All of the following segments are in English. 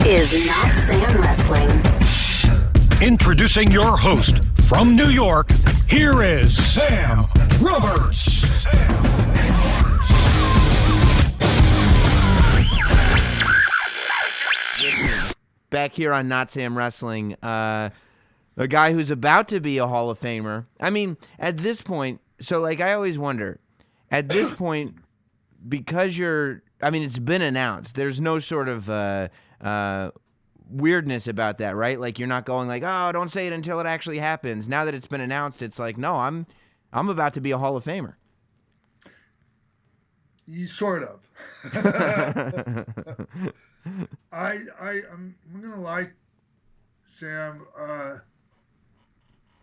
is Notsam Wrestling. Introducing your host from New York, here is Sam Roberts. Back here on Notsam Wrestling, a guy who's about to be a Hall of Famer. I mean, at this point, so like I always wonder, at this point, because it's been announced. There's no sort of weirdness about that, right? Like you're not going like, oh, don't say it until it actually happens. Now that it's been announced, it's like, no, I'm about to be a Hall of Famer. You sort of. I'm gonna lie, Sam.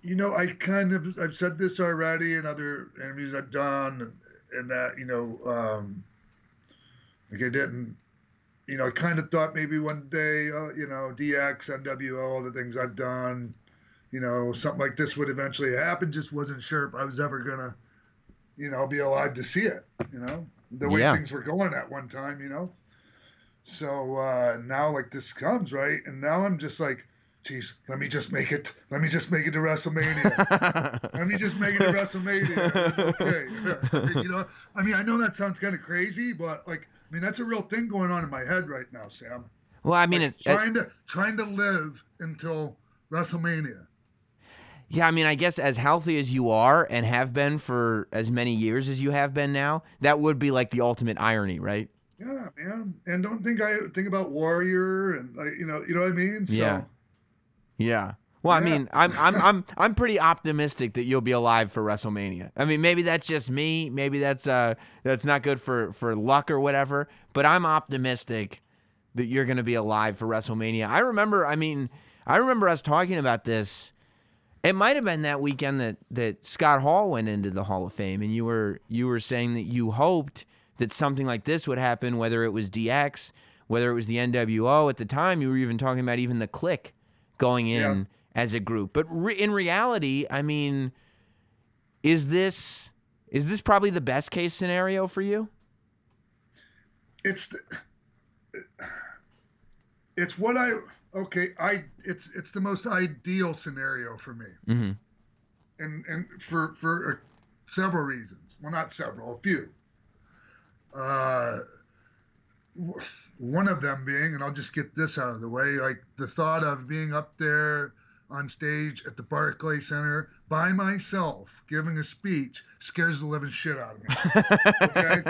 I've said this already in other interviews I've done, and that I kind of thought maybe one day, DX, NWO, all the things I've done, something like this would eventually happen. Just wasn't sure if I was ever gonna, be alive to see it. The way things were going at one time. So now like this comes, right? And now I'm just like, geez, let me just make it to WrestleMania. Let me just make it to WrestleMania. Okay. I know that sounds kind of crazy, but that's a real thing going on in my head right now, Sam. Well, I mean, it's trying to live until WrestleMania. Yeah, I guess as healthy as you are and have been for as many years as you have been now, that would be like the ultimate irony, right? Yeah, man. And don't think I think about Warrior and you know what I mean? So, yeah. Well, yeah. I'm pretty optimistic that you'll be alive for WrestleMania. Maybe that's just me. Maybe that's not good for luck or whatever. But I'm optimistic that you're going to be alive for WrestleMania. I remember us talking about this. It might have been that weekend that Scott Hall went into the Hall of Fame, and you were saying that you hoped that something like this would happen, whether it was DX, whether it was the NWO. At the time, you were even talking about even the Clique going in as a group. But in reality, is this probably the best case scenario for you? It's the most ideal scenario for me. Mm-hmm. And for several reasons. Well, not several, a few. One of them being, and I'll just get this out of the way, like the thought of being up there on stage at the Barclays Center by myself giving a speech scares the living shit out of me. Okay?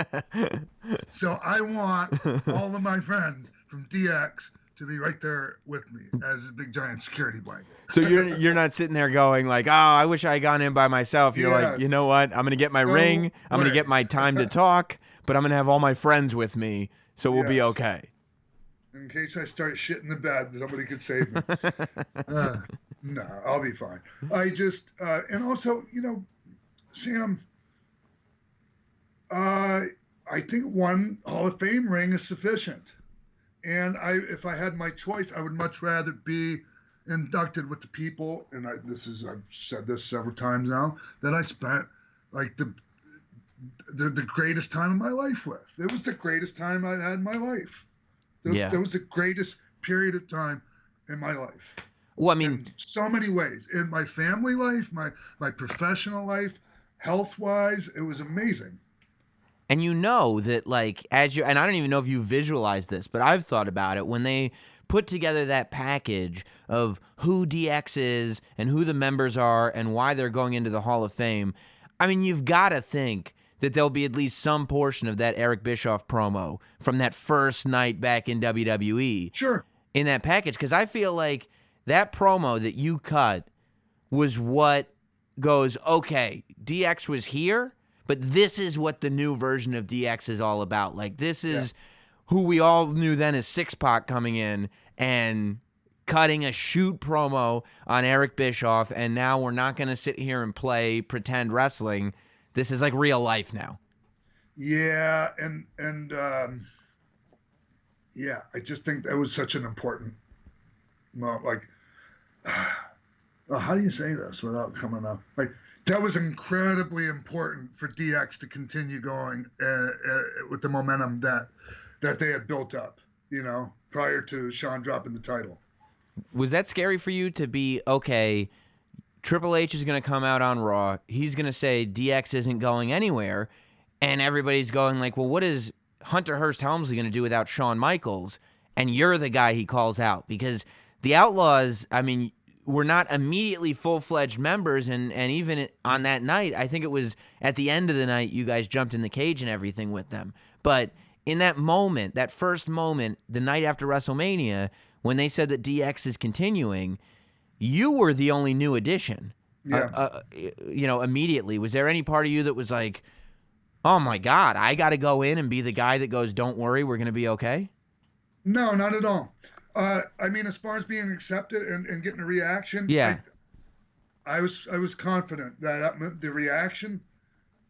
So I want all of my friends from DX to be right there with me as a big giant security blanket. So you're not sitting there going like, oh, I wish I had gone in by myself. You're like, you know what? I'm going to get my ring. I'm going to get my time to talk, but I'm going to have all my friends with me, so we'll be okay. In case I start shit in the bed, somebody could save me. No, I'll be fine. I just, and also, Sam, I think one Hall of Fame ring is sufficient. And if I had my choice, I would much rather be inducted with the people, and I've said this several times now, that I spent like the greatest time of my life with. It was the greatest time I had in my life. It was the greatest period of time in my life. Well, in so many ways. In my family life, my professional life, health-wise, it was amazing. And that, like, and I don't even know if you visualize this, but I've thought about it when they put together that package of who DX is and who the members are and why they're going into the Hall of Fame. You've got to think that there'll be at least some portion of that Eric Bischoff promo from that first night back in WWE. Sure. In that package, because I feel like that promo that you cut was what goes, okay, DX was here, but this is what the new version of DX is all about. Like, this is who we all knew then as Six-Pac coming in and cutting a shoot promo on Eric Bischoff, and now we're not going to sit here and play pretend wrestling. This is like real life now. Yeah, and I just think that was such an important, like, how do you say this without coming up? Like, that was incredibly important for DX to continue going with the momentum that they had built up, prior to Shawn dropping the title. Was that scary for you to be, okay, Triple H is going to come out on Raw. He's going to say DX isn't going anywhere. And everybody's going like, well, what is Hunter Hearst Helmsley going to do without Shawn Michaels? And you're the guy he calls out. Because the Outlaws, I mean, were not immediately full-fledged members. And even on that night, I think it was at the end of the night, you guys jumped in the cage and everything with them. But in that moment, that first moment, the night after WrestleMania, when they said that DX is continuing, you were the only new addition. Yeah. Immediately. Was there any part of you that was like, oh my God, I got to go in and be the guy that goes, don't worry, we're going to be okay? No, not at all. I mean, as far as being accepted and getting a reaction, yeah, I was confident that the reaction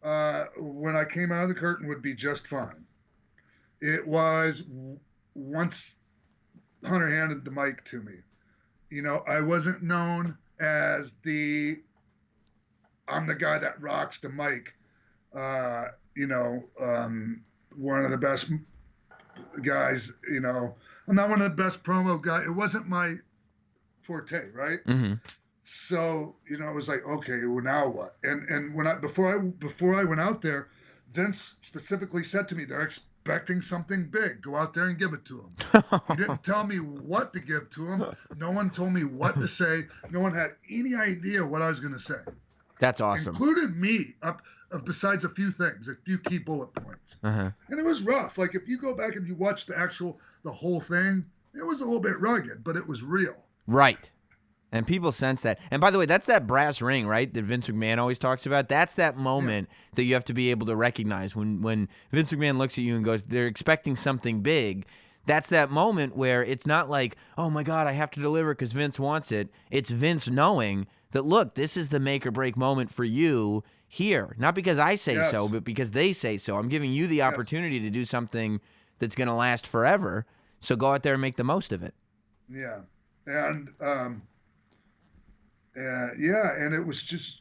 when I came out of the curtain would be just fine. It was once Hunter handed the mic to me. I wasn't known as I'm the guy that rocks the mic. One of the best guys, I'm not one of the best promo guys. It wasn't my forte, right? Mm-hmm. So, it was like, okay, well, now what? And before I went out there, Vince specifically said to me, they're expecting something big. Go out there and give it to them. He didn't tell me what to give to them. No one told me what to say. No one had any idea what I was going to say. That's awesome. Including me, besides a few things, a few key bullet points. Uh-huh. And it was rough. Like, if you go back and you watch the whole thing, it was a little bit rugged, but it was real. Right. And people sense that. And by the way, that's that brass ring, right, that Vince McMahon always talks about. That's that moment that you have to be able to recognize. When Vince McMahon looks at you and goes, they're expecting something big, that's that moment where it's not like, oh, my God, I have to deliver because Vince wants it. It's Vince knowing that, look, this is the make or break moment for you here. Not because I say so, but because they say so. I'm giving you the opportunity to do something that's going to last forever. So go out there and make the most of it. Yeah. And, and it was just,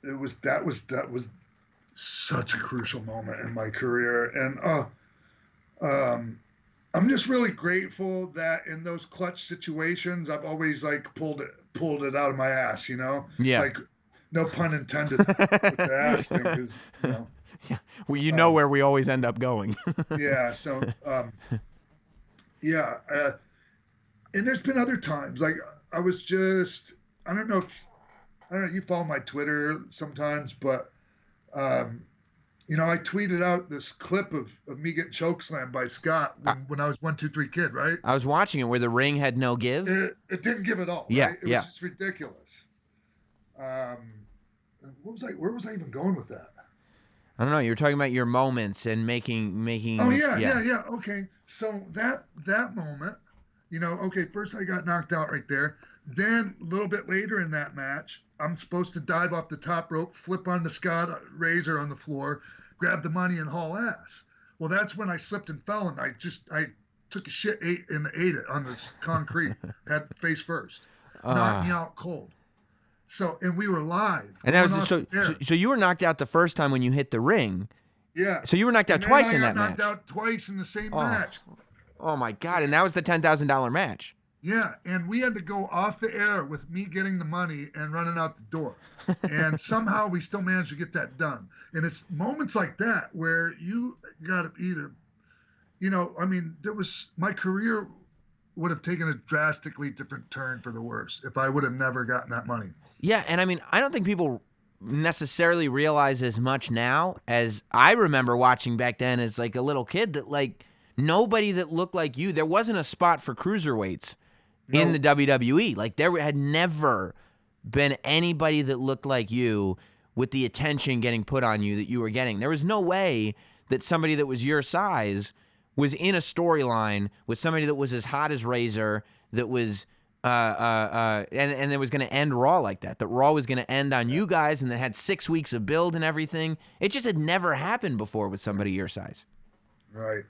that was such a crucial moment in my career. And, I'm just really grateful that in those clutch situations, I've always pulled it out of my ass, Yeah. Like, no pun intended with the ass thing, because, Yeah. Well, where we always end up going. Yeah. So, and there's been other times, like I was just, I don't know, you follow my Twitter sometimes, but, I tweeted out this clip of me getting chokeslammed by Scott when I was 1, 2, 3 kid, right? I was watching it where the ring had no give. It didn't give at all. Yeah, right? It was just ridiculous. Where was I even going with that? I don't know. You were talking about your moments and making. Oh yeah. Okay, so that moment, okay, first I got knocked out right there. Then a little bit later in that match, I'm supposed to dive off the top rope, flip on the Scott Razor on the floor, grab the money and haul ass. Well, that's when I slipped and fell, and I took a shit ate it on this concrete, head face first, knocked me out cold. So, and we were live. And that was so you were knocked out the first time when you hit the ring. Yeah. So you were knocked out twice in that match. Knocked out twice in the same match. Oh my God! And that was the $10,000 match. Yeah, and we had to go off the air with me getting the money and running out the door. And somehow we still managed to get that done. And it's moments like that where you got to either, my career would have taken a drastically different turn for the worse if I would have never gotten that money. Yeah, and I don't think people necessarily realize as much now as I remember watching back then as like a little kid that nobody that looked like you, there wasn't a spot for cruiserweights in the WWE. Like there had never been anybody that looked like you with the attention getting put on you that you were getting. There was no way that somebody that was your size was in a storyline with somebody that was as hot as Razor, that was and it was going to end Raw like that. That Raw was going to end on you guys, and that had 6 weeks of build and everything. It just had never happened before with somebody your size. Right.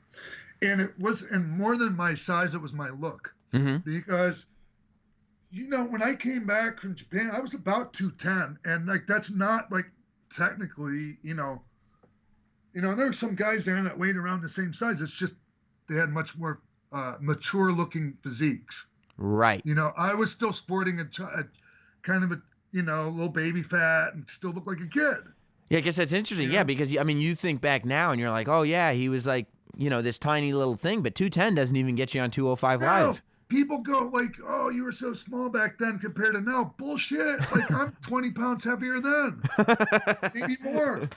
And more than my size, it was my look. Mm-hmm. Because, when I came back from Japan, I was about 210. And, that's not, technically, there were some guys there that weighed around the same size. It's just they had much more mature-looking physiques. Right. You know, I was still sporting a kind of a, you know, little baby fat and still look like a kid. Yeah, I guess that's interesting. Yeah, because I mean, you think back now and you're like, oh yeah, he was like, you know, this tiny little thing, but 210 doesn't even get you on 205 No, Live. people go like, oh, you were so small back then compared to now. Bullshit. Like, I'm 20 pounds heavier then. Maybe more.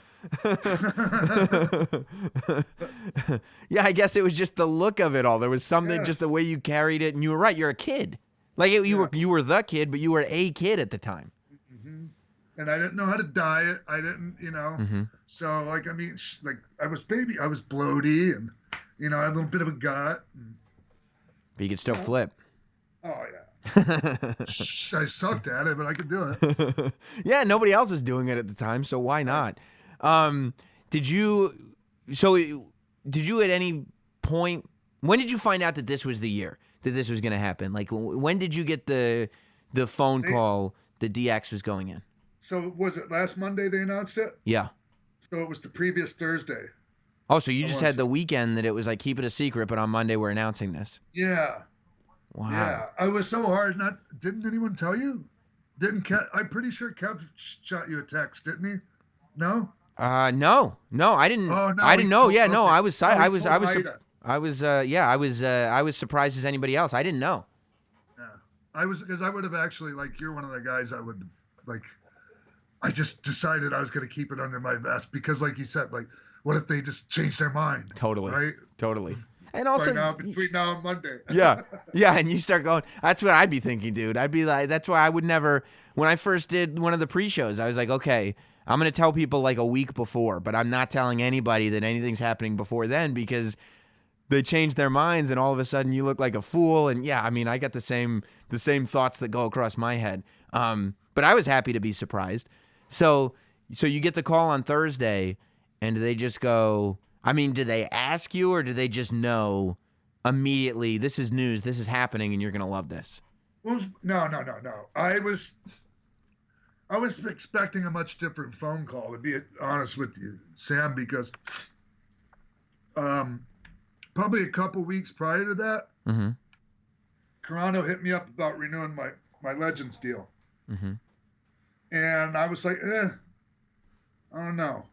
Yeah, I guess it was just the look of it all. There was something, just the way you carried it, and you were right. You're a kid. Like you were the kid, but you were a kid at the time. Mm-hmm. And I didn't know how to diet. I didn't, you know. Mm-hmm. So like, I mean, like I was bloaty, and you know, I had a little bit of a gut. And, But you could still flip. oh yeah. I sucked at it, but I could do it. Yeah, nobody else was doing it at the time, so why not? Did you at any point, when did you find out that this was the year that this was going to happen? Like, when did you get the phone call that DX was going in? So was it last Monday they announced it? Yeah. So it was the previous Thursday. Oh, so you just had the weekend that it was like, keep it a secret, but on Monday we're announcing this. Yeah. Wow. Yeah. I was so hard. Didn't anyone tell you? I'm pretty sure Kev shot you a text, didn't he? No? No, I didn't. Oh, no, I didn't know. Yeah, no, okay. I was surprised as anybody else. I didn't know. Yeah. Because I would have actually, like, you're one of the guys I would, like, I just decided I was going to keep it under my vest because, like you said, like, what if they just changed their mind? Totally. Right? Totally. And also, between now and Monday. yeah, and you start going, that's what I'd be thinking, dude. I'd be like, that's why I would never, when I first did one of the pre-shows, I was like, okay, I'm going to tell people like a week before, but I'm not telling anybody that anything's happening before then because they change their minds and all of a sudden you look like a fool. And yeah, I mean, I got the same thoughts that go across my head. But I was happy to be surprised. So you get the call on Thursday and they just go, I mean, did they ask you or did they just know immediately, this is news, this is happening, and you're going to love this? No. I was expecting a much different phone call, to be honest with you, Sam, because probably a couple weeks prior to that, mm-hmm. Carano hit me up about renewing my Legends deal. Mm-hmm. And I was like, I don't know.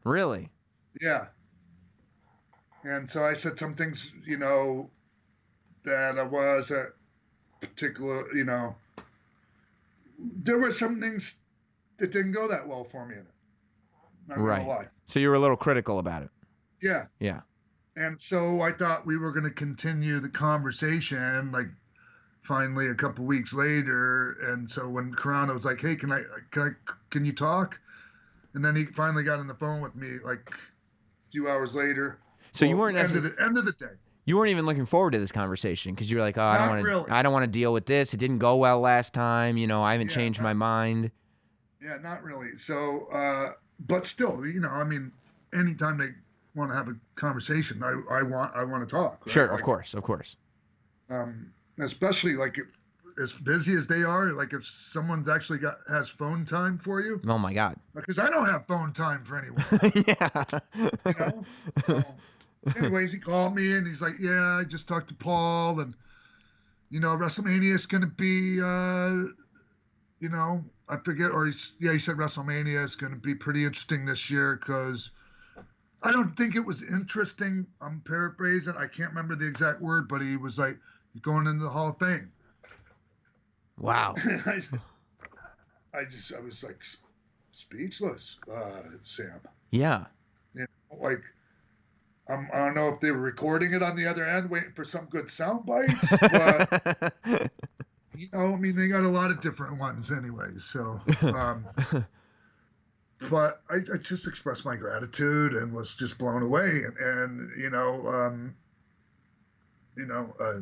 Really? Yeah. And so I said some things, you know, that I was at particular, you know, there were some things that didn't go that well for me in it. Not gonna lie. So you were a little critical about it. Yeah. Yeah. And so I thought we were going to continue the conversation, like finally a couple weeks later. And so when Carano was like, hey, can you talk? And then he finally got on the phone with me like a few hours later. So you weren't end of the day. You weren't even looking forward to this conversation because you were like, oh, I don't want to deal with this. It didn't go well last time. You know, I haven't changed my mind. Yeah, not really. So, but still, you know, I mean, anytime they want to have a conversation, I want to talk. Right? Sure, like, of course. Especially like as busy as they are, like if someone's actually has phone time for you. Oh my God. Because I don't have phone time for anyone. Yeah. You know. So, anyways, he called me and he's like, yeah, I just talked to Paul and, you know, WrestleMania is going to be, you know, I forget, or he said WrestleMania is going to be pretty interesting this year because I don't think it was interesting. I'm paraphrasing. I can't remember the exact word, but he was like, you're going into the Hall of Fame. Wow. I was like speechless, Sam. Yeah. You know, like, I don't know if they were recording it on the other end, waiting for some good sound bites, but you know, I mean, they got a lot of different ones anyway. So, but I just expressed my gratitude and was just blown away, and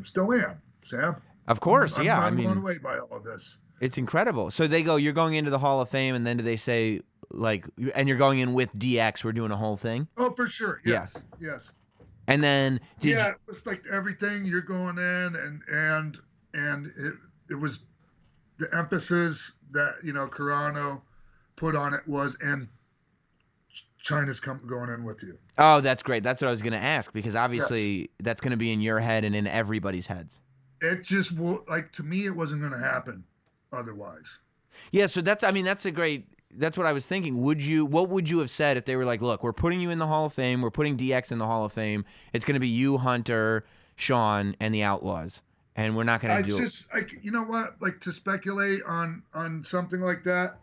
still am, Sam. Of course, I'm blown away by all of this. It's incredible. So they go, you're going into the Hall of Fame, and then do they say, like, and you're going in with DX, we're doing a whole thing? Oh, for sure. Yes. And then it was like everything, you're going in, and it was the emphasis that, you know, Carano put on it was, and Chyna's going in with you. Oh, that's great. That's what I was going to ask, because obviously Yes. that's going to be in your head and in everybody's heads. It just like to me, it wasn't going to happen otherwise. Yeah, so that's what I was thinking. What would you have said if they were like, look, we're putting you in the Hall of Fame, we're putting DX in the Hall of Fame. It's going to be you, Hunter, Sean, and the Outlaws, and we're not going to do it. Just like, you know what, like to speculate on something like that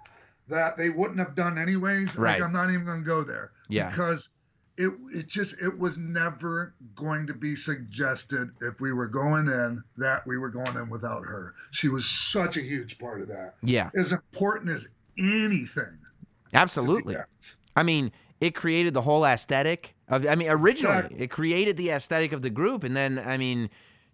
they wouldn't have done anyways. Right. Like I'm not even going to go there. Yeah. Because it was never going to be suggested if we were going in that we were going in without her. She was such a huge part of that. Yeah. As important as anything. Absolutely. I mean, it created the whole aesthetic originally Exactly. it created the aesthetic of the group, and then, I mean,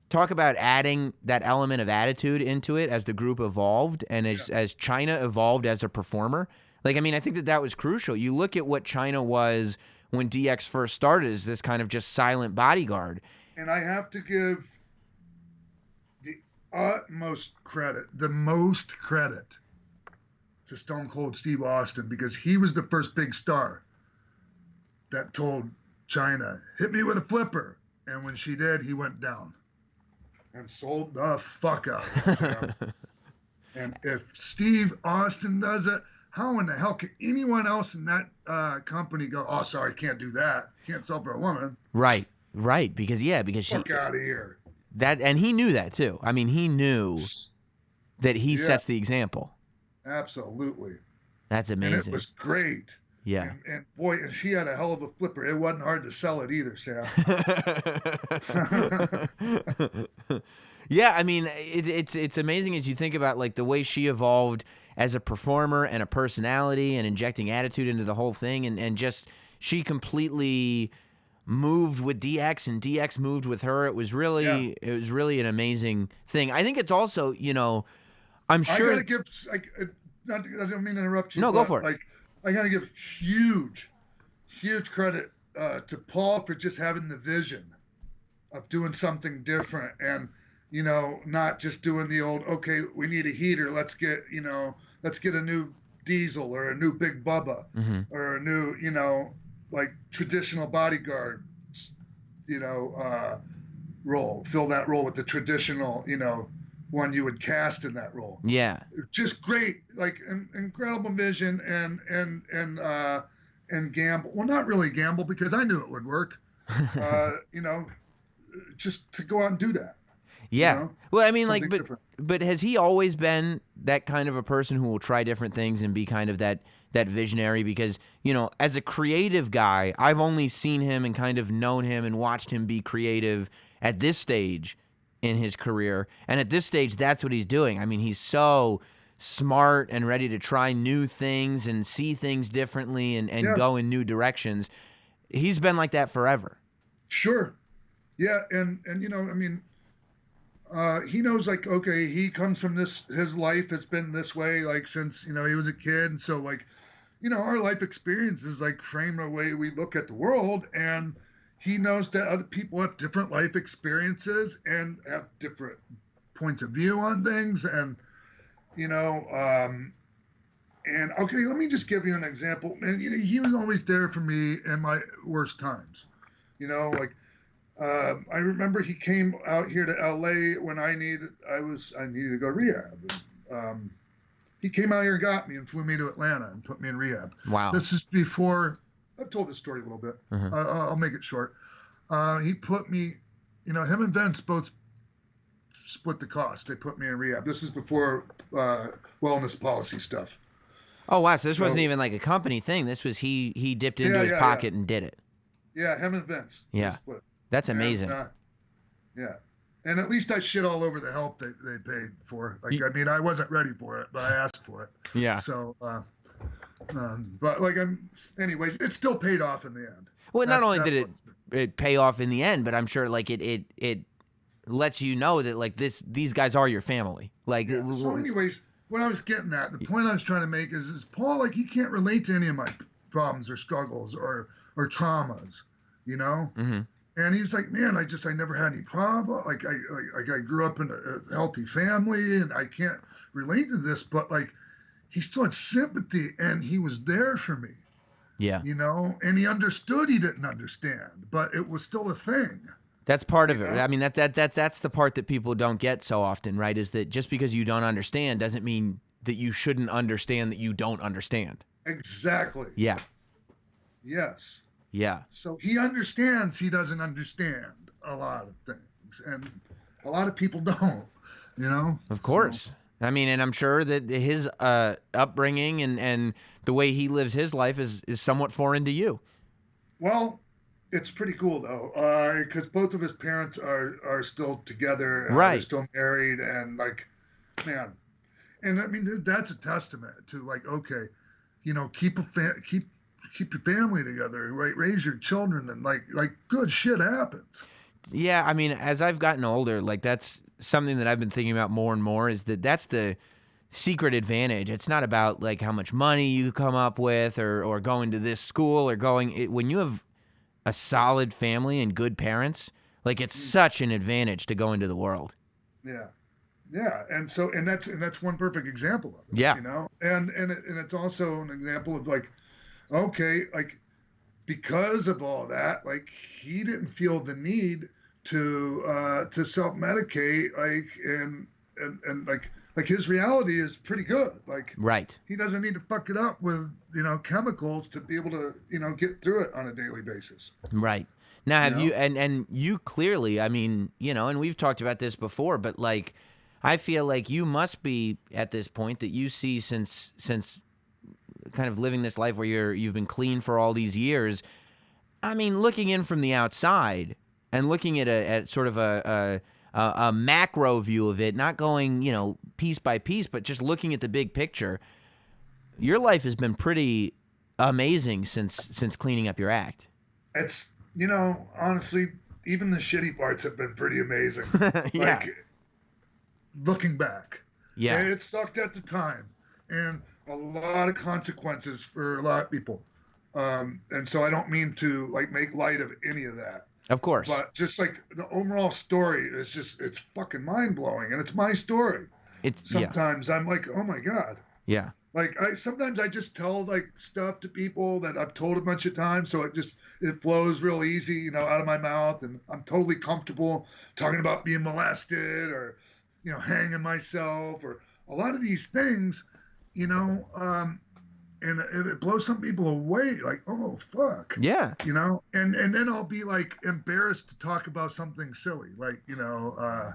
talk about adding that element of attitude into it as the group evolved and as Chyna evolved as a performer. Like, I mean, I think that was crucial. You look at what Chyna was when DX first started as this kind of just silent bodyguard. And I have to give the most credit to Stone Cold Steve Austin, because he was the first big star that told Chyna, hit me with a flipper. And when she did, he went down and sold the fuck out of it. Sam. And if Steve Austin does it, how in the hell can anyone else in that company go, oh, sorry, can't do that. Can't sell for a woman. Right. Because she Fuck out of here. And he knew that too. I mean, he knew that he sets the example. Absolutely. That's amazing. And it was great. Yeah. And boy, and she had a hell of a flipper. It wasn't hard to sell it either, Sam. Yeah, I mean, it's amazing as you think about like the way she evolved as a performer and a personality and injecting attitude into the whole thing, and just she completely moved with DX and DX moved with her. It was really an amazing thing. I think it's also, you know, I'm sure. I gotta give, like, I don't mean to interrupt you. No, go for it. Like, I gotta give huge credit to Paul for just having the vision of doing something different, and you know, not just doing the old, okay, we need a heater, let's get a new Diesel or a new Big Bubba or a new, you know, like traditional bodyguard, you know, role. Fill that role with the traditional, you know, one you would cast in that role. Yeah. Just great, like incredible vision and gamble. Well, not really gamble, because I knew it would work. You know, just to go out and do that. Yeah. You know? Well, I mean, like, Something different. but has he always been that kind of a person who will try different things and be kind of that visionary? Because, you know, as a creative guy, I've only seen him and kind of known him and watched him be creative at this stage in his career. And at this stage, that's what he's doing. I mean, he's so smart and ready to try new things and see things differently and go in new directions. He's been like that forever. Sure. Yeah. And you know, I mean, he knows, like, okay, he comes from this, his life has been this way, like, since, you know, he was a kid. And so, like, you know, our life experiences, like, frame the way we look at the world. And he knows that other people have different life experiences and have different points of view on things. And, you know, and okay, let me just give you an example. And, you know, he was always there for me in my worst times, you know, like, I remember he came out here to LA when I needed to go to rehab. He came out here and got me and flew me to Atlanta and put me in rehab. Wow. This is before, I've told this story a little bit. I'll make it short. He put me, you know, him and Vince both split the cost. They put me in rehab. This is before wellness policy stuff. Oh, wow. So this wasn't even like a company thing. This was he dipped into his pocket and did it. Yeah, him and Vince. Yeah. Split. That's amazing. And, yeah. And at least I shit all over the help they paid for. Like, I mean, I wasn't ready for it, but I asked for it. Yeah. So, but like, anyways, it still paid off in the end. Well, not only did it pay off in the end, but I'm sure like it lets you know that like these guys are your family. Like, so anyways, what I was getting at, the point I was trying to make is Paul, like, he can't relate to any of my problems or struggles or traumas, you know? Mm-hmm. And he's like, man, I never had any problem. Like I grew up in a healthy family and I can't relate to this, but like he still had sympathy and he was there for me. Yeah. You know, and he understood he didn't understand, but it was still a thing. That's part of it. Yeah. I mean, that's the part that people don't get so often, right? Is that just because you don't understand doesn't mean that you shouldn't understand that you don't understand. Exactly. Yeah. Yes. Yeah. So he understands he doesn't understand a lot of things, and a lot of people don't, you know? Of course. I mean, and I'm sure that his upbringing and the way he lives his life is somewhat foreign to you. Well, it's pretty cool though, because both of his parents are still together, and Right. they're still married, and like, man, and I mean that's a testament to like, okay, you know, keep your family together, right? Raise your children, and like good shit happens. Yeah, I mean, as I've gotten older, like that's something that I've been thinking about more and more is that that's the secret advantage. It's not about like how much money you come up with or going to this school or when you have a solid family and good parents, like it's such an advantage to go into the world. Yeah. Yeah, and that's one perfect example of it. Yeah. You know, and it's also an example of like, okay, like because of all that, like he didn't feel the need to self-medicate, like and like his reality is pretty good. Like Right. he doesn't need to fuck it up with, you know, chemicals to be able to, you know, get through it on a daily basis. Right. Now have You you and you clearly, I mean, you know, and we've talked about this before, but like I feel like you must be at this point that you see since kind of living this life where you've been clean for all these years. I mean, looking in from the outside and looking at sort of a macro view of it, not going, you know, piece by piece, but just looking at the big picture. Your life has been pretty amazing since cleaning up your act. It's, you know, honestly, even the shitty parts have been pretty amazing. Yeah. Like, looking back. Yeah. It sucked at the time. And a lot of consequences for a lot of people. And so I don't mean to like make light of any of that. Of course. But just like the overall story is just, it's fucking mind blowing. And it's my story. Sometimes I'm like, oh my God. Yeah. Like sometimes I just tell like stuff to people that I've told a bunch of times, so it flows real easy, you know, out of my mouth, and I'm totally comfortable talking about being molested or, you know, hanging myself or a lot of these things, you know, and it blows some people away, like, oh fuck, Yeah. you know, and then I'll be like embarrassed to talk about something silly, like, you know,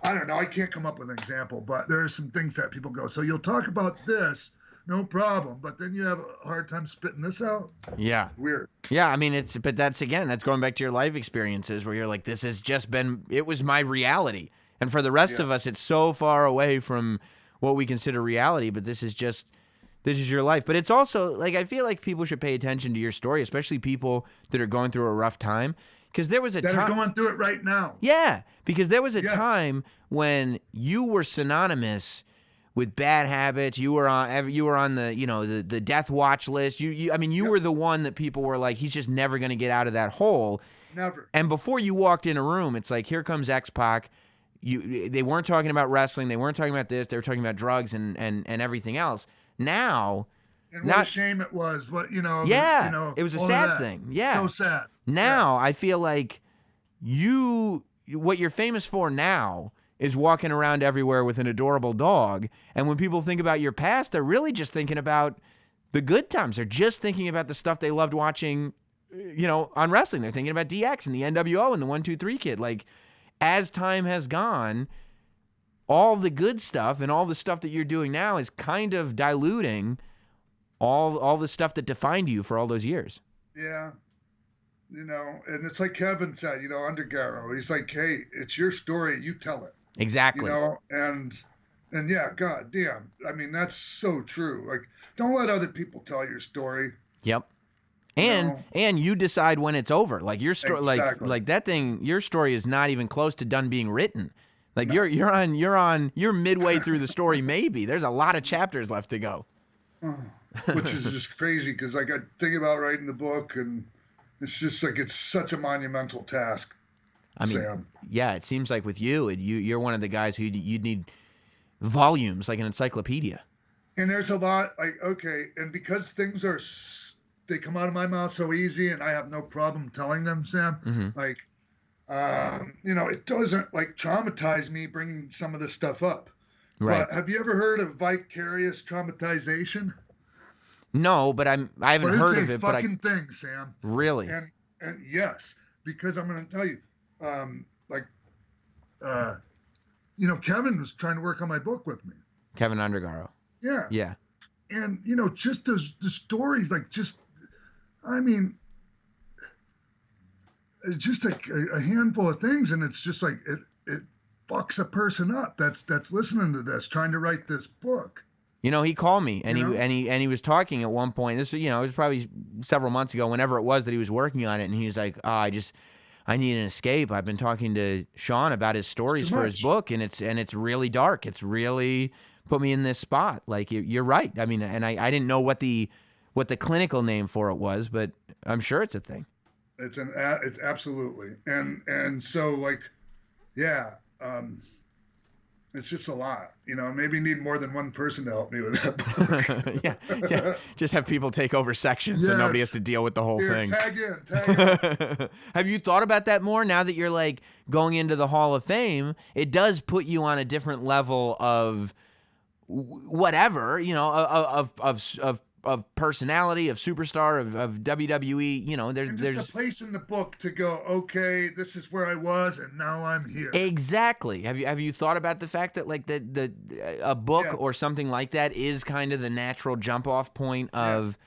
I don't know. I can't come up with an example, but there are some things that people go, so you'll talk about this, no problem, but then you have a hard time spitting this out. Yeah. Weird. Yeah, I mean, but that's going back to your life experiences where you're like, it was my reality. And for the rest of us, it's so far away from what we consider reality, but this is your life. But it's also, like, I feel like people should pay attention to your story, especially people that are going through a rough time. Because there was a time. That are going through it right now. Yeah, because there was a time when you were synonymous with bad habits. You were on the, you know, the death watch list. You were the one that people were like, he's just never going to get out of that hole. Never. And before you walked in a room, it's like, here comes X-Pac. They weren't talking about wrestling. They weren't talking about this. They were talking about drugs and everything else. Now. And what a shame it was. What, you know. Yeah, you know, it was a sad thing. Yeah. So sad. Now, I feel like what you're famous for now is walking around everywhere with an adorable dog. And when people think about your past, they're really just thinking about the good times. They're just thinking about the stuff they loved watching, you know, on wrestling. They're thinking about DX and the NWO and the 1-2-3 Kid. Like, as time has gone, all the good stuff and all the stuff that you're doing now is kind of diluting all the stuff that defined you for all those years. Yeah. You know, and it's like Kevin said, you know, Undergaro, he's like, hey, it's your story, you tell it. Exactly. You know, and yeah, God damn. I mean, that's so true. Like, don't let other people tell your story. Yep. And you decide when it's over. Like your story, Exactly. like that thing. Your story is not even close to done being written. Like you're midway through the story. Maybe there's a lot of chapters left to go. Which is just crazy because like I think about writing the book and it's just like it's such a monumental task. I mean, Sam. Yeah, it seems like with you're one of the guys who you'd need volumes like an encyclopedia. And there's a lot like, okay, and because things are they come out of my mouth so easy, and I have no problem telling them, Sam. Mm-hmm. Like, it doesn't like traumatize me bringing some of this stuff up. Right. But have you ever heard of vicarious traumatization? No, but I haven't heard of it. But it's a fucking thing, Sam. Really? And yes, because I'm going to tell you, Kevin was trying to work on my book with me. Kevin Undergaro. Yeah. Yeah. And just the stories, I mean, just a handful of things, and it's just like it fucks a person up that's listening to this, trying to write this book. He called me and he was talking at one point. This, it was probably several months ago, whenever it was that he was working on it, and he was like, I need an escape. I've been talking to Sean about his stories for his book, and it's really dark. It's really put me in this spot. Like, you're right. I mean, and I didn't know what the clinical name for it was, but I'm sure it's a thing. It's absolutely. And so it's just a lot, maybe need more than one person to help me with that book. yeah. Just have people take over sections so nobody has to deal with the whole thing. Tag in. Have you thought about that more now that you're like going into the Hall of Fame? It does put you on a different level of whatever, of personality, of superstar, of WWE, there's a place in the book to go, okay, this is where I was and now I'm here. Exactly. Have you thought about the fact that like a book or something like that is kind of the natural jump off point of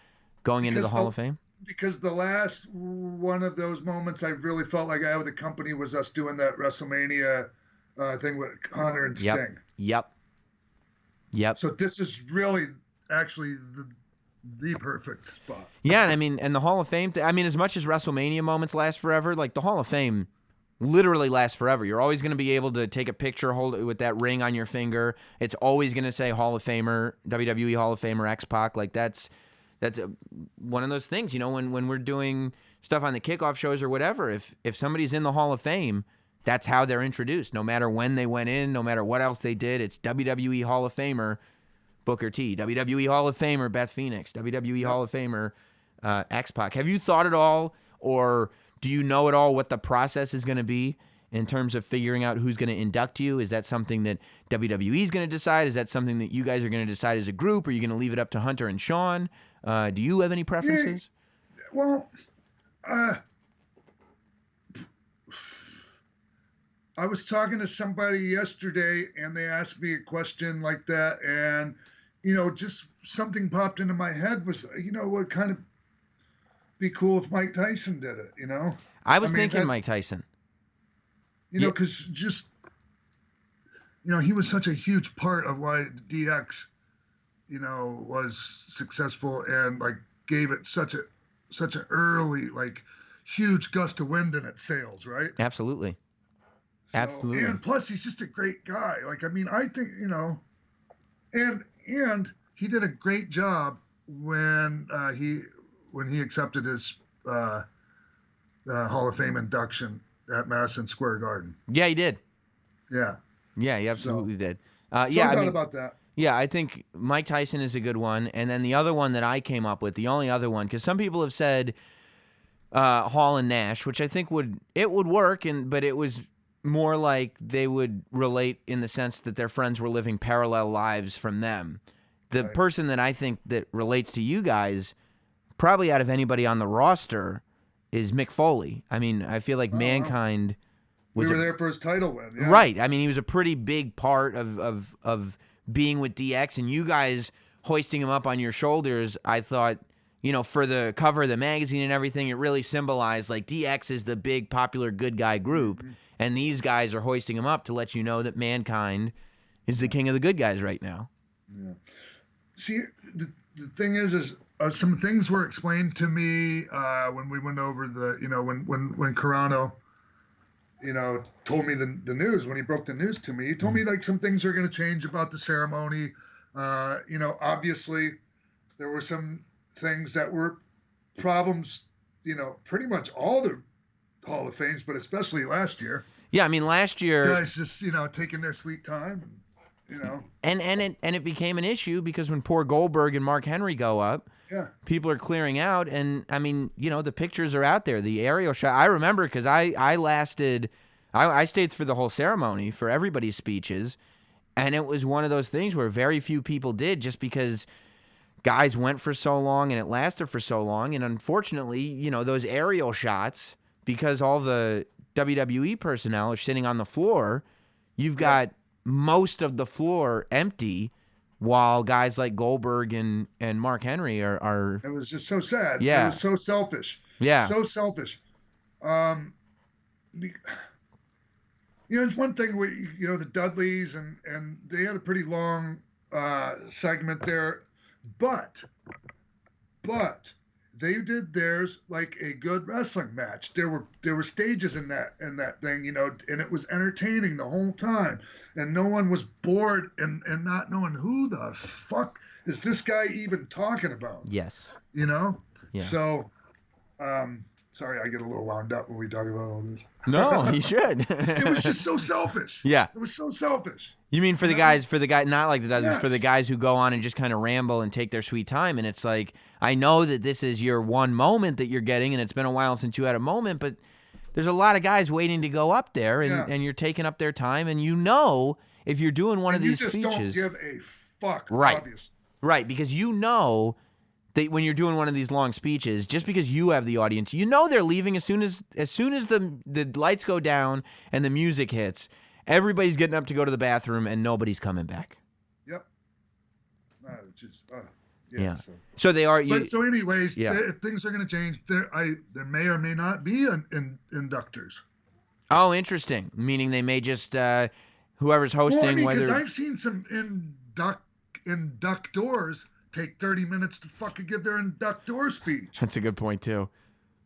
going into the Hall of Fame? Because the last one of those moments I really felt like I had with the company was us doing that WrestleMania thing with Hunter and Sting. Yep. So this is really actually the perfect spot. Yeah, and the Hall of Fame, as much as WrestleMania moments last forever, like the Hall of Fame literally lasts forever. You're always going to be able to take a picture, hold it with that ring on your finger. It's always going to say Hall of Famer, WWE Hall of Famer, X-Pac. Like that's one of those things, when we're doing stuff on the kickoff shows or whatever, if somebody's in the Hall of Fame, that's how they're introduced. No matter when they went in, no matter what else they did, it's WWE Hall of Famer Booker T, WWE Hall of Famer Beth Phoenix, WWE Hall of Famer X-Pac. Have you thought at all, or do you know at all what the process is going to be in terms of figuring out who's going to induct you? Is that something that WWE is going to decide? Is that something that you guys are going to decide as a group? Or are you going to leave it up to Hunter and Sean? Do you have any preferences? Well, I was talking to somebody yesterday, and they asked me a question like that, and just something popped into my head was, what kind of be cool if Mike Tyson did it, I was thinking Mike Tyson. Because he was such a huge part of why DX, was successful and gave it such an early, huge gust of wind in its sails, right? Absolutely. Absolutely. And plus, he's just a great guy. I think, and he did a great job when he accepted his Hall of Fame induction at Madison Square Garden. Yeah, he did. Yeah. Yeah, he absolutely did. I thought about that. Yeah, I think Mike Tyson is a good one. And then the other one that I came up with, the only other one, because some people have said Hall and Nash, which I think would work, but it was more like they would relate in the sense that their friends were living parallel lives from them. The person that I think that relates to you guys, probably out of anybody on the roster, is Mick Foley. I feel like Mankind was... We were there for his title win. Yeah. Right. He was a pretty big part of being with DX, and you guys hoisting him up on your shoulders, I thought, for the cover of the magazine and everything, it really symbolized, DX is the big, popular, good guy group, and these guys are hoisting him up to let you know that Mankind is the king of the good guys right now. Yeah. See, the thing is some things were explained to me when we went over when Carano, told me the news, when he broke the news to me. He told me some things are going to change about the ceremony. Obviously there were some things that were problems, pretty much all the Hall of Fames, but especially last year. Yeah, last year... Guys just, taking their sweet time. you know. And it became an issue because when poor Goldberg and Mark Henry go up, Yeah. people are clearing out, and I mean, you know, the pictures are out there. The aerial shot. I remember because I stayed through the whole ceremony for everybody's speeches, and it was one of those things where very few people did, just because guys went for so long and it lasted for so long, and unfortunately, you know, those aerial shots, because all the WWE personnel are sitting on the floor, you've got most of the floor empty, while guys like Goldberg and Mark Henry are. It was just so sad. Yeah. It was so selfish. Yeah. So selfish. You know, it's one thing where, you know, the Dudleys and they had a pretty long segment there, but they did theirs like a good wrestling match. There were stages in that thing, you know, and it was entertaining the whole time, and no one was bored and not knowing who the fuck is this guy even talking about. Yes. You know. Yeah. So, sorry, I get a little wound up when we talk about all this. No, you should. It was just so selfish. Yeah. It was so selfish. You mean for the guy, not like the Dudleys, Yes. for the guys who go on and just kind of ramble and take their sweet time. And it's like, I know that this is your one moment that you're getting, and it's been a while since you had a moment, but there's a lot of guys waiting to go up there, and you're taking up their time. And you know, if you're doing one of these speeches. You just don't give a fuck, right. obviously. Right, because you know that when you're doing one of these long speeches, just because you have the audience, you know they're leaving as soon as the lights go down and the music hits. Everybody's getting up to go to the bathroom, and nobody's coming back. Yep. Yeah. So they are. So anyways, Yeah. things are going to change. There may or may not be inductors. Oh, interesting. Meaning they may just whoever's hosting. Well, I mean, whether because I've seen some inductors take 30 minutes to fucking give their inductor speech. That's a good point too.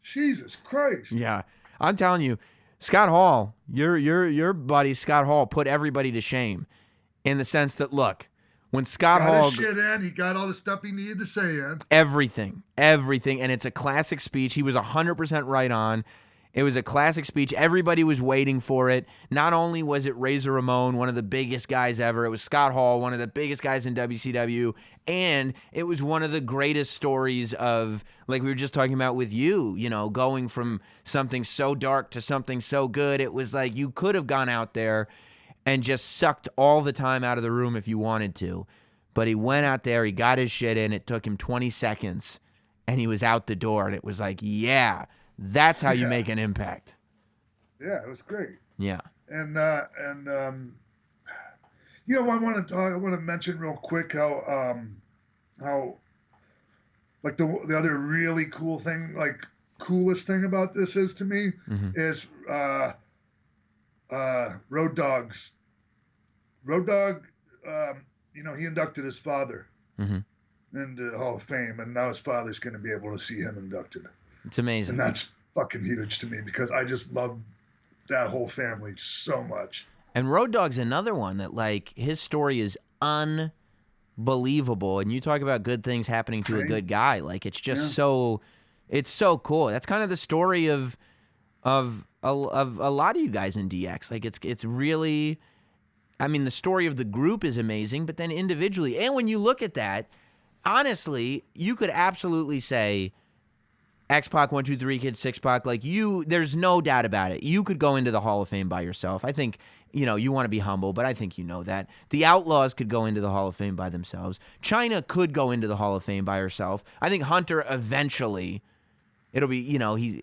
Jesus Christ. Yeah, I'm telling you, Scott Hall, your buddy Scott Hall put everybody to shame, in the sense that, look, when Scott Hall got his shit in, he got all the stuff he needed to say in. Everything, and it's a classic speech. He was 100% right on. It was a classic speech. Everybody was waiting for it. Not only was it Razor Ramon, one of the biggest guys ever, it was Scott Hall, one of the biggest guys in WCW, and it was one of the greatest stories of, like we were just talking about with you, you know, going from something so dark to something so good. It was like you could have gone out there and just sucked all the time out of the room if you wanted to. But he went out there, he got his shit in, it took him 20 seconds, and he was out the door, and it was like, yeah, that's how you make an impact. Yeah, it was great. Yeah. And you know, I want to mention real quick how like the other really cool thing, like coolest thing about this is to me is Road Dogg's. Road Dogg, you know, he inducted his father into the Hall of Fame, and now his father's going to be able to see him inducted. It's amazing. And that's fucking huge to me because I just love that whole family so much. And Road Dogg's another one that, like, his story is unbelievable. And you talk about good things happening to a good guy. Like, it's just it's so cool. That's kind of the story of a lot of you guys in DX. Like, it's really, I mean, the story of the group is amazing, but then individually. And when you look at that, honestly, you could absolutely say X-Pac, 1, 2, 3 Kid, 6-Pac, like there's no doubt about it. You could go into the Hall of Fame by yourself. I think, you know, you want to be humble, but I think you know that. The Outlaws could go into the Hall of Fame by themselves. Chyna could go into the Hall of Fame by herself. I think Hunter eventually, it'll be, you know, he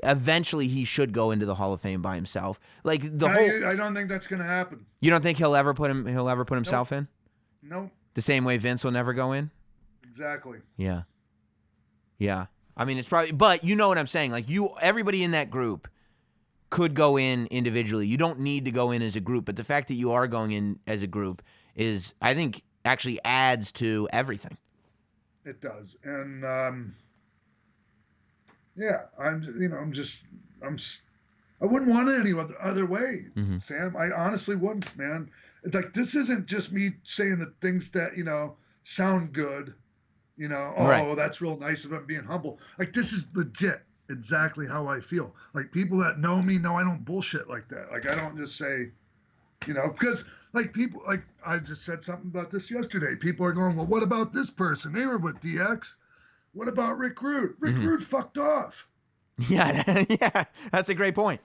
should go into the Hall of Fame by himself. Like I don't think that's going to happen. You don't think he'll ever put himself in? Nope. The same way Vince will never go in? Exactly. Yeah. Yeah. I mean, it's probably, but you know what I'm saying. Like everybody in that group could go in individually. You don't need to go in as a group, but the fact that you are going in as a group is, I think, actually adds to everything. It does. And, yeah, I wouldn't want it any other way, Sam. I honestly wouldn't, man. Like, this isn't just me saying the things that, you know, sound good. You know, right. That's real nice of him being humble. Like, this is legit, exactly how I feel. Like, people that know me know I don't bullshit like that. Like, I don't just say, you know, because like people, like I just said something about this yesterday. People are going, well, what about this person? They were with DX. What about Rick Rude? Rick Rude fucked off. Yeah, yeah, that's a great point.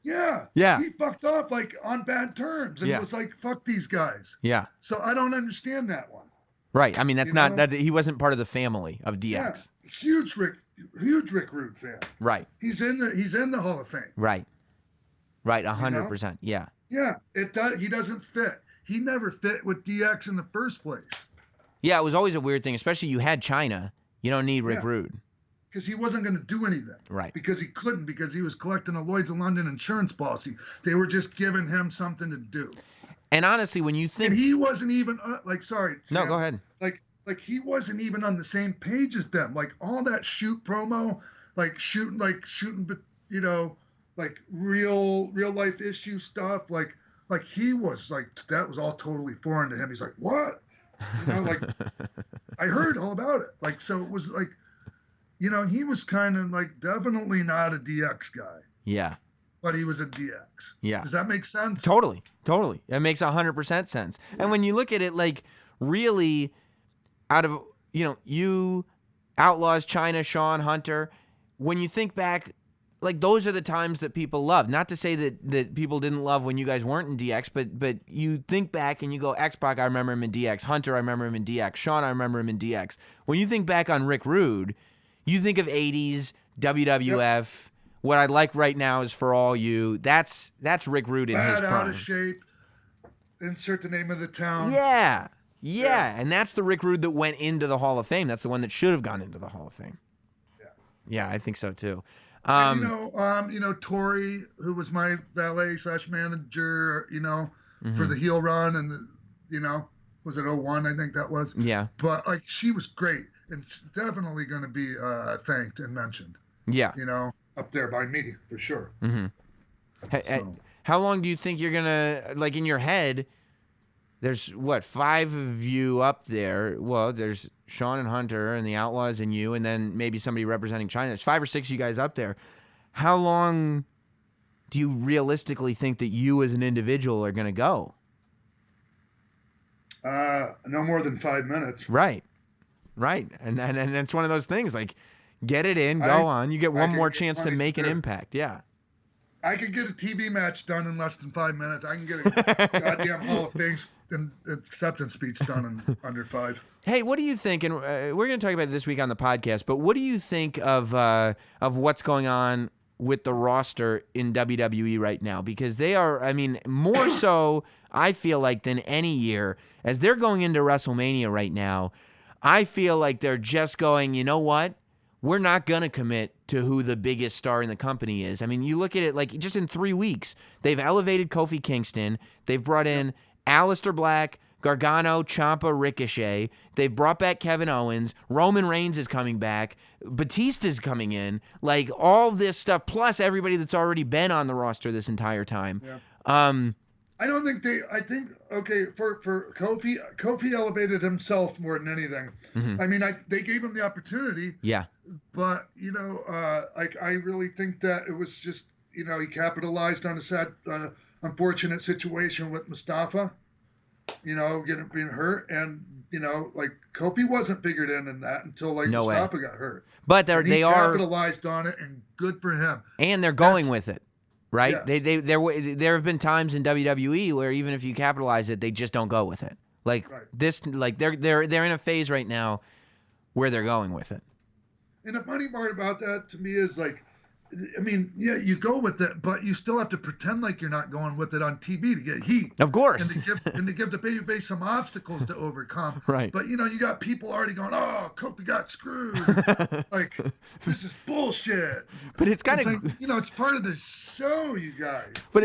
Yeah. Yeah. He fucked off like on bad terms and was like, fuck these guys. Yeah. So I don't understand that one. Right. I mean, that's You not know? that he wasn't part of the family of DX. Yeah. Huge Rick Rude fan. Right. He's in the Hall of Fame. Right. Right. 100%. Yeah. Yeah. He doesn't fit. He never fit with DX in the first place. Yeah, it was always a weird thing, especially you had Chyna. You don't need Rick Rude. Because he wasn't going to do anything. Right. Because he couldn't, because he was collecting a Lloyd's of London insurance policy. They were just giving him something to do. And honestly, when you think... And he wasn't even, sorry. No, Sam, go ahead. Like he wasn't even on the same page as them. Like all that shoot promo, like shooting, you know, like real life issue stuff. Like he was like, that was all totally foreign to him. He's like, what? You know, like I heard all about it. Like, so it was like, you know, he was kind of like definitely not a DX guy. Yeah. But he was a DX. Yeah. Does that make sense? Totally. It makes 100% sense. And when you look at it, like, really, out of, you know, you, Outlaws, Chyna, Shawn, Hunter, when you think back, like, those are the times that people love. Not to say that people didn't love when you guys weren't in DX, but you think back and you go, X-Pac, I remember him in DX. Hunter, I remember him in DX. Shawn, I remember him in DX. When you think back on Rick Rude, you think of 80s, WWF. Yep. What I like right now is For All You. That's Rick Rude in his prime. Out of shape. Insert the name of the town. Yeah. And that's the Rick Rude that went into the Hall of Fame. That's the one that should have gone into the Hall of Fame. Yeah, I think so too. You know, Tori, who was my valet / manager, you know, for the heel run, and you know, was it 01? I think that was. Yeah. But like, she was great, and definitely going to be thanked and mentioned. Yeah. You know, up there by me for sure. Mm-hmm. So. How long do you think you're gonna, like, in your head? There's what, 5 of you up there. Well, there's Shawn and Hunter and the Outlaws and you, and then maybe somebody representing Chyna. There's 5 or 6 of you guys up there. How long do you realistically think that you as an individual are going to go? No more than 5 minutes. Right. And it's one of those things, like, get it in, go on. You get one more chance to make an impact. Yeah. I could get a TV match done in less than 5 minutes. I can get a goddamn Hall of Fame and acceptance speech done in under 5. Hey, what do you think? And we're going to talk about it this week on the podcast. But what do you think of what's going on with the roster in WWE right now? Because they are, I mean, more so, I feel like, than any year, as they're going into WrestleMania right now. I feel like they're just going, you know what? We're not going to commit to who the biggest star in the company is. I mean, you look at it like just in 3 weeks, they've elevated Kofi Kingston. They've brought in Aleister Black, Gargano, Ciampa, Ricochet. They've brought back Kevin Owens. Roman Reigns is coming back. Batista's coming in. Like, all this stuff, plus everybody that's already been on the roster this entire time. Yeah. I don't think for Kofi elevated himself more than anything. Mm-hmm. I mean, they gave him the opportunity. Yeah. But, you know, I really think that it was just, you know, he capitalized on a sad, unfortunate situation with Mustafa, you know, being hurt. And, you know, like, Kofi wasn't figured in that until, like, Mustafa got hurt. But they are capitalized on it, and good for him. And they're going with it. Right? Yes. There have been times in WWE where even if you capitalize it, they just don't go with it. Like this, like they're in a phase right now where they're going with it. And the funny part about that to me is, like, I mean, yeah, you go with it, but you still have to pretend like you're not going with it on TV to get heat. Of course. And to give the babyface some obstacles to overcome. Right. But, you know, you got people already going, oh, Kofi got screwed. Like, this is bullshit. But it's kind of, like, you know, it's part of the show, you guys. But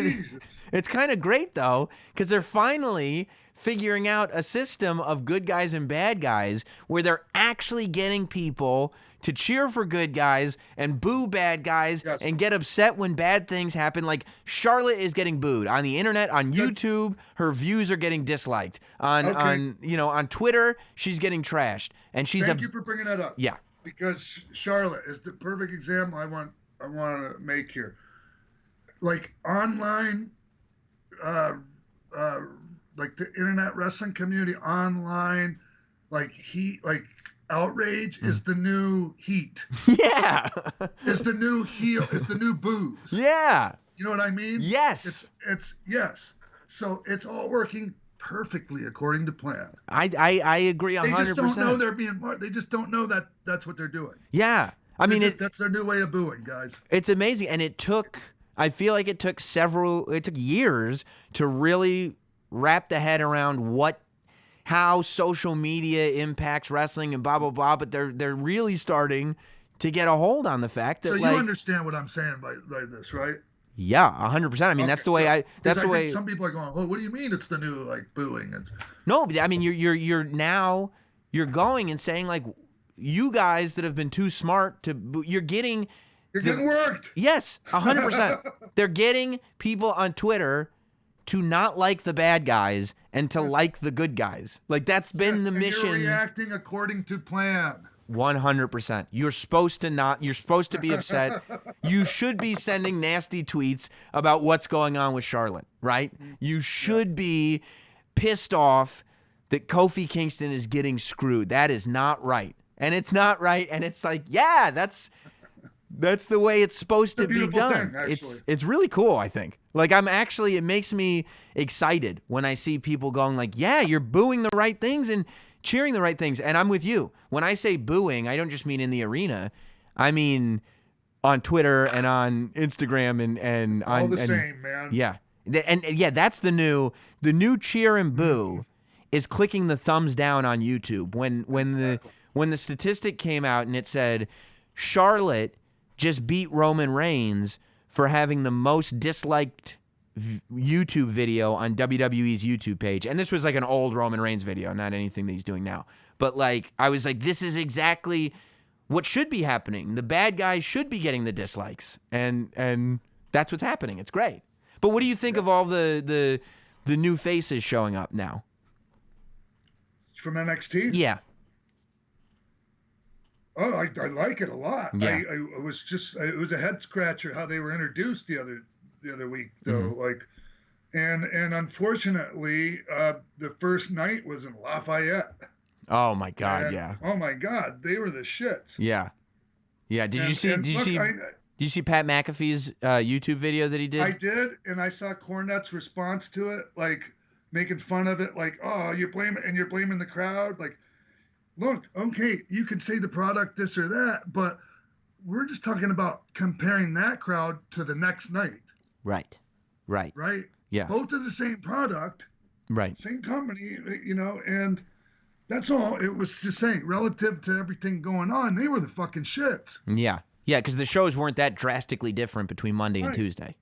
it's kind of great, though, because they're finally figuring out a system of good guys and bad guys where they're actually getting people to cheer for good guys and boo bad guys and get upset when bad things happen. Like, Charlotte is getting booed on the internet, on YouTube. Her views are getting disliked on Twitter. She's getting trashed, and Thank you for bringing that up. Yeah, because Charlotte is the perfect example I want to make here. Like, online like the internet wrestling community online, like outrage is the new heat. Yeah. Is the new heel. Is the new booze. Yeah. You know what I mean? Yes. It's yes. So it's all working perfectly according to plan. I agree 100%. They just don't know they're being. They just don't know that that's what they're doing. Yeah. I mean, that's their new way of booing, guys. It's amazing, and I feel like it took years to really wrap the head around how social media impacts wrestling and blah blah blah. But they're really starting to get a hold on the fact that. So you understand what I'm saying by this, right? Yeah, 100%. I mean, that's the way That's the way. Some people are going, "Oh, what do you mean it's the new like booing?" No, I mean you're going and saying like, you guys that have been too smart you're getting. You're getting worked. Yes, 100%. They're getting people on Twitter to not like the bad guys and to like the good guys. Like that's been the mission. You're reacting according to plan. 100%. You're supposed to be upset. You should be sending nasty tweets about what's going on with Charlotte, right? You should be pissed off that Kofi Kingston is getting screwed. That is not right. And it's not right. And it's like, yeah, that's the way it's supposed to be done. It's really cool, I think. Like it makes me excited when I see people going like, yeah, you're booing the right things and cheering the right things. And I'm with you. When I say booing, I don't just mean in the arena. I mean on Twitter and on Instagram and on all the same, man. Yeah. And yeah, that's the new cheer and boo is clicking the thumbs down on YouTube. When the statistic came out and it said Charlotte just beat Roman Reigns for having the most disliked YouTube video on WWE's YouTube page. And this was like an old Roman Reigns video, not anything that he's doing now. But like, I was like, this is exactly what should be happening. The bad guys should be getting the dislikes. And that's what's happening. It's great. But what do you think of all the new faces showing up now? From NXT? Yeah. Oh, I like it a lot. Yeah. It was a head scratcher how they were introduced the other week though. Like, and unfortunately, the first night was in Lafayette. Oh my God! And, yeah. Oh my God, they were the shits. Yeah. Yeah. Did you see Pat McAfee's YouTube video that he did? I did, and I saw Cornette's response to it, like making fun of it, like, "Oh, you're blaming the crowd." Like, look, okay, you can say the product this or that, but we're just talking about comparing that crowd to the next night. Right. Right? Yeah. Both are the same product. Right. Same company, and that's all. It was just saying, relative to everything going on, they were the fucking shits. Yeah. Yeah, because the shows weren't that drastically different between Monday and Tuesday.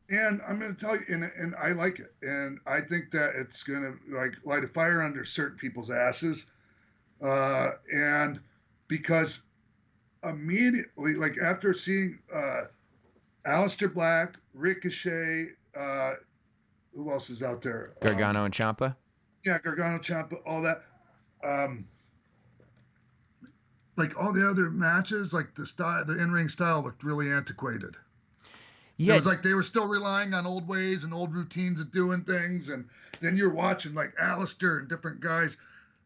And I'm going to tell you, and I like it. And I think that it's going to like light a fire under certain people's asses. And because immediately, like after seeing Aleister Black, Ricochet, who else is out there? Gargano and Ciampa? Yeah, Gargano, Ciampa, all that. Like all the other matches, like the in-ring style looked really antiquated. Yeah. It was like they were still relying on old ways and old routines of doing things. And then you're watching like Aleister and different guys,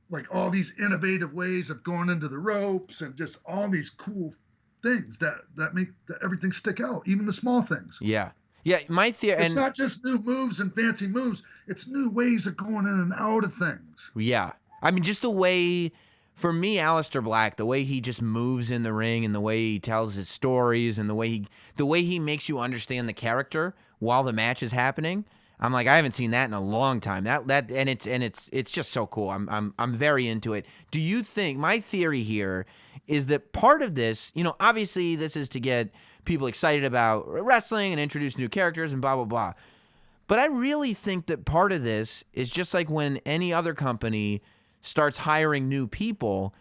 like all these innovative ways of going into the ropes and just all these cool things that make everything stick out, even the small things. Yeah. Yeah, my theory. It's not just new moves and fancy moves. It's new ways of going in and out of things. Yeah. I mean, just the way, for me, Aleister Black, the way he just moves in the ring and the way he tells his stories and the way he makes you understand the character while the match is happening. I'm like, I haven't seen that in a long time. It's just so cool. I'm very into it. Do you think, my theory here is that part of this, obviously this is to get people excited about wrestling and introduce new characters and blah, blah, blah. But I really think that part of this is just like when any other company starts hiring new people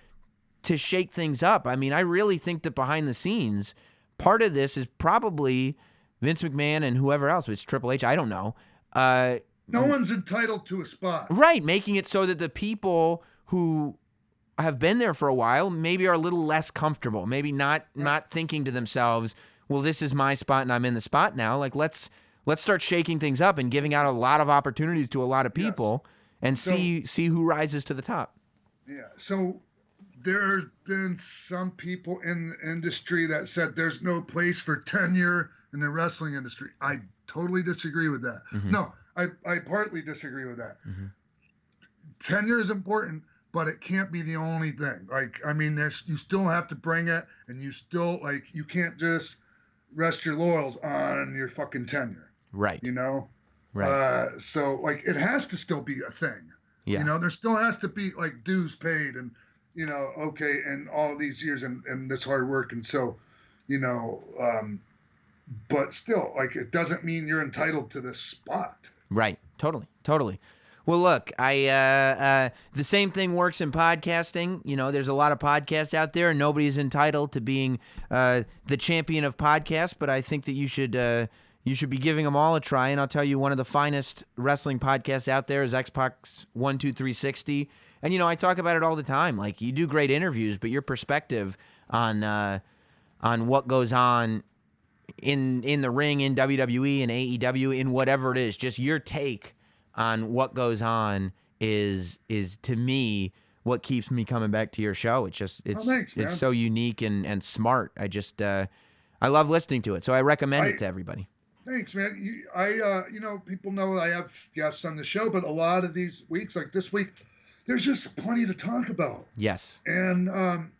to shake things up. I mean, I really think that behind the scenes, part of this is probably Vince McMahon and whoever else. It's Triple H. I don't know. No one's entitled to a spot. Right, making it so that the people who have been there for a while maybe are a little less comfortable, maybe not thinking to themselves, well, this is my spot and I'm in the spot now. Like, let's let's start shaking things up and giving out a lot of opportunities to a lot of people and see who rises to the top. Yeah. So there's been some people in the industry that said there's no place for tenure in the wrestling industry. I totally disagree with that. No, I partly disagree with that. Tenure is important, but it can't be the only thing. Like, I mean, you still have to bring it, and you still, like, you can't just rest your laurels on your fucking tenure. Right. You know? Right. So, like, it has to still be a thing. Yeah. You know, there still has to be, like, dues paid and, you know, okay, and all these years and this hard work. And so, you know, but still, like, it doesn't mean you're entitled to this spot. Right. Totally. Well, look, the same thing works in podcasting. You know, there's a lot of podcasts out there, and nobody's entitled to being the champion of podcasts. But I think that you should be giving them all a try. And I'll tell you, one of the finest wrestling podcasts out there is Xbox 12360. And you know, I talk about it all the time. Like, you do great interviews, but your perspective on what goes on in the ring, in WWE and AEW, in whatever it is, just your take on what goes on is to me what keeps me coming back to your show. It's just it's so unique and smart. I love listening to it, so I recommend it to everybody. Thanks, man. You know, people know I have guests on the show, but a lot of these weeks, like this week, there's just plenty to talk about. Yes. And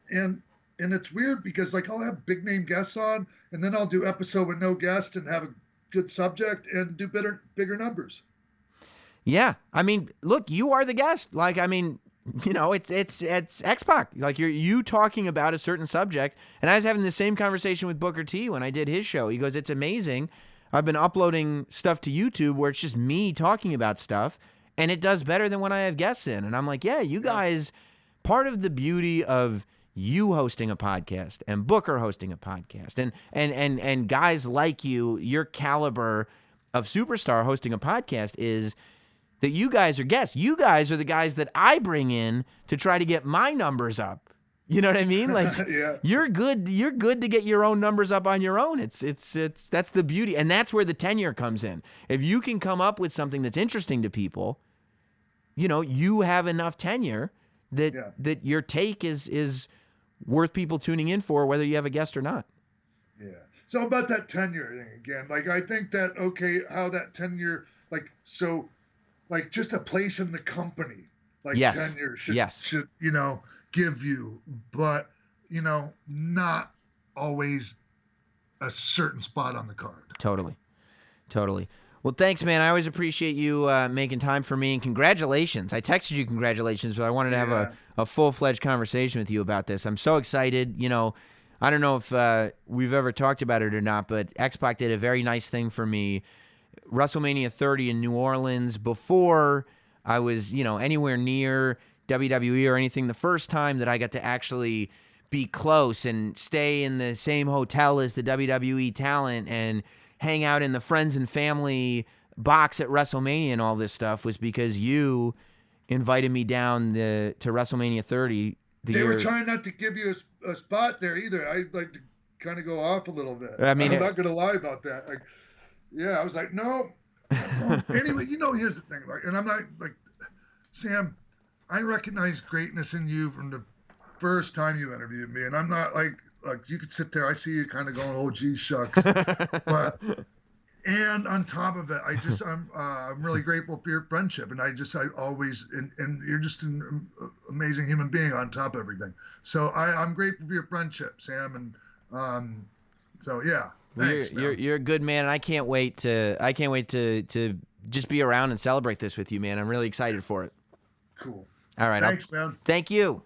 it's weird because, like, I'll have big name guests on, and then I'll do episode with no guest and have a good subject and do bigger numbers. Yeah, I mean, look, you are the guest. Like, I mean, you know, it's X-Pac. Like, you talking about a certain subject, and I was having the same conversation with Booker T when I did his show. He goes, "It's amazing. I've been uploading stuff to YouTube where it's just me talking about stuff, and it does better than when I have guests in." And I'm like, yeah, you guys, part of the beauty of you hosting a podcast and Booker hosting a podcast and guys like you, your caliber of superstar hosting a podcast is that you guys are guests. You guys are the guys that I bring in to try to get my numbers up. You know what I mean? Like, yeah. You're good to get your own numbers up on your own. It's that's the beauty, and that's where the tenure comes in. If you can come up with something that's interesting to people, you know, you have enough tenure that your take is worth people tuning in for, whether you have a guest or not. Yeah. So about that tenure thing again, like, I think that, okay, how that tenure, like, so, like, just a place in the company, like, tenure should, you know, give you, but, you know, not always a certain spot on the card. Totally. Well, thanks, man. I always appreciate you making time for me, and congratulations. I texted you congratulations, but I wanted to have a full-fledged conversation with you about this. I'm so excited. You know, I don't know if we've ever talked about it or not, but X-Pac did a very nice thing for me. WrestleMania 30 in New Orleans, before I was, you know, anywhere near WWE or anything, the first time that I got to actually be close and stay in the same hotel as the WWE talent and hang out in the friends and family box at WrestleMania and all this stuff was because you invited me down to WrestleMania 30. They were trying not to give you a spot there either. I'd like to kind of go off a little bit. I mean, I'm not going to lie about that. Like, yeah, I was like, no. Anyway, you know, here's the thing. Like, and I'm not like, Sam, I recognize greatness in you from the first time you interviewed me, and I'm not like you could sit there. I see you kind of going, "Oh, gee, shucks," but and on top of it, I'm really grateful for your friendship, and I always and you're just an amazing human being on top of everything. So I'm grateful for your friendship, Sam, and so yeah. Thanks, you're a good man, and I can't wait to just be around and celebrate this with you, man. I'm really excited for it. Cool. All right. Thanks, man. Thank you.